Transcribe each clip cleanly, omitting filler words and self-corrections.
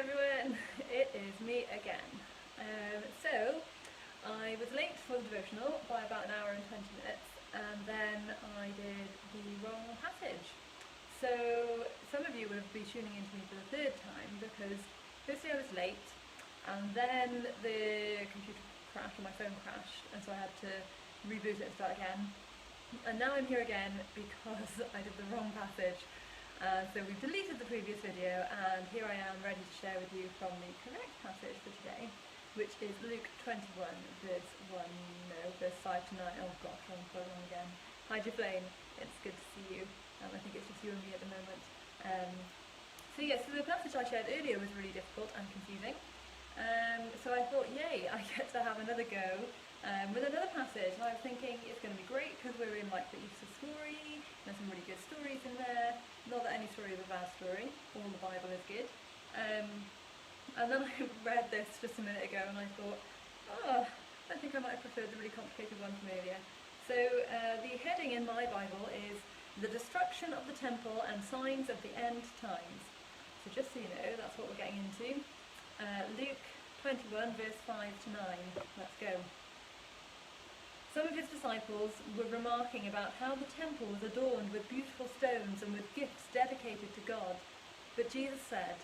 everyone, it is me again. So I was late for the devotional by about an hour and 20 minutes, and then I did the wrong passage. So some of you will be tuning into me for the third time because firstly I was late, and then the computer crashed or my phone crashed, and so I had to reboot it and start again. And now I'm here again because I did the wrong passage. So we've deleted the previous video, and here I am ready to share with you from the correct passage for today, which is Luke 21, verse 5 to 9. Oh gosh, I'm so wrong again. Hi Jaflane, it's good to see you. I think it's just you and me at the moment. So the passage I shared earlier was really difficult and confusing. So I thought, yay, I get to have another go with another passage. And I was thinking it's going to be great because we're in like the Easter story. There's some really good stories in there. Not that any story is a bad story. All the Bible is good. And then I read this just a minute ago and I thought, I think I might have preferred the really complicated one from earlier. So the heading in my Bible is The Destruction of the Temple and Signs of the End Times. So just so you know, that's what we're getting into. Luke 21 verse 5 to 9. Let's go. Some of his disciples were remarking about how the temple was adorned with beautiful stones and with gifts dedicated to God. But Jesus said,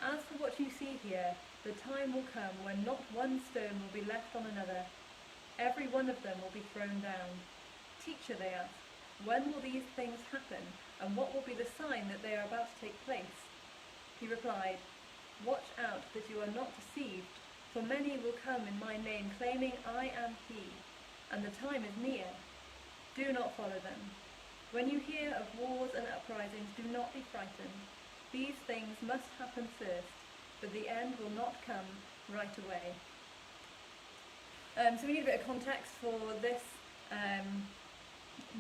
"As for what you see here, the time will come when not one stone will be left on another. Every one of them will be thrown down." "Teacher," they asked, "when will these things happen, and what will be the sign that they are about to take place?" He replied, "Watch out that you are not deceived, for many will come in my name claiming I am he, and the time is near. Do not follow them. When you hear of wars and uprisings, do not be frightened. These things must happen first, but the end will not come right away." So we need a bit of context for this.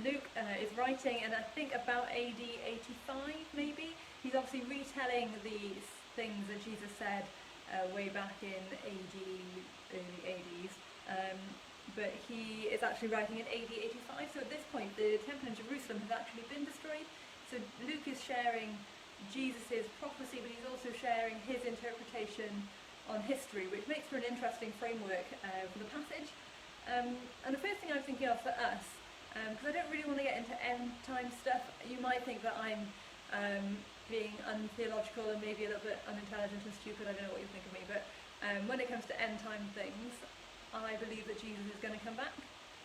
Luke is writing, and I think about AD 85 maybe. He's obviously retelling these things that Jesus said way back in AD, early 80s. But he is actually writing in AD 85, so at this point the temple in Jerusalem has actually been destroyed. So Luke is sharing Jesus' prophecy, but he's also sharing his interpretation on history, which makes for an interesting framework for the passage. And the first thing I was thinking of for us, because I don't really want to get into end time stuff, you might think that I'm being untheological and maybe a little bit unintelligent and stupid, I don't know what you think of me, but when it comes to end time things, I believe that Jesus is going to come back.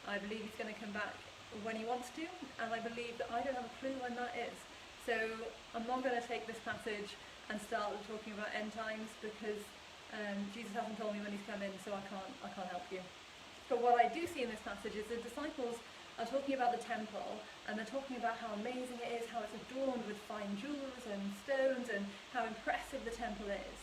I believe he's going to come back when he wants to, and I believe that I don't have a clue when that is. So I'm not going to take this passage and start talking about end times because Jesus hasn't told me when he's coming, so I can't help you. But what I do see in this passage is the disciples are talking about the temple, and they're talking about how amazing it is, how it's adorned with fine jewels and stones, and how impressive the temple is.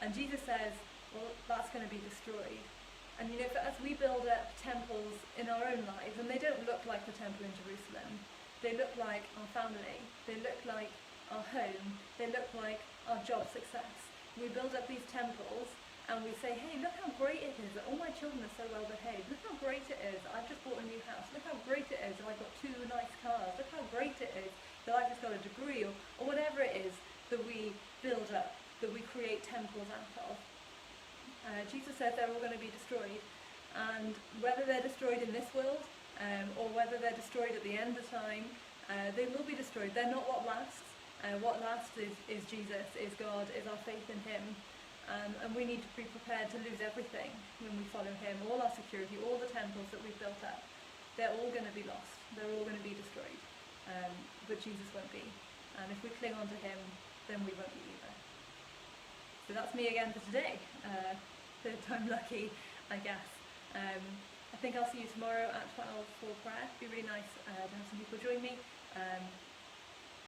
And Jesus says, well, that's going to be destroyed. And you know, for us, we build up temples in our own lives, and they don't look like the temple in Jerusalem. They look like our family. They look like our home. They look like our job success. We build up these temples, and we say, hey, look how great it is that all my children are so well behaved. Look how great it is that I've just bought a new house. Look how great it is that I've got 2 nice cars. Look how great it is that I've just got a degree, or whatever it is that we build up, that we create temples out of. Jesus says they're all going to be destroyed, and whether they're destroyed in this world or whether they're destroyed at the end of time, they will be destroyed. They're not what lasts. What lasts is Jesus, is God, is our faith in him, and we need to be prepared to lose everything when we follow him. All our security, all the temples that we've built up, they're all going to be lost. They're all going to be destroyed, but Jesus won't be, and if we cling on to him, then we won't be either. So that's me again for today. Third time lucky, I guess. I think I'll see you tomorrow at 12 for prayer. It'd be really nice to have some people join me.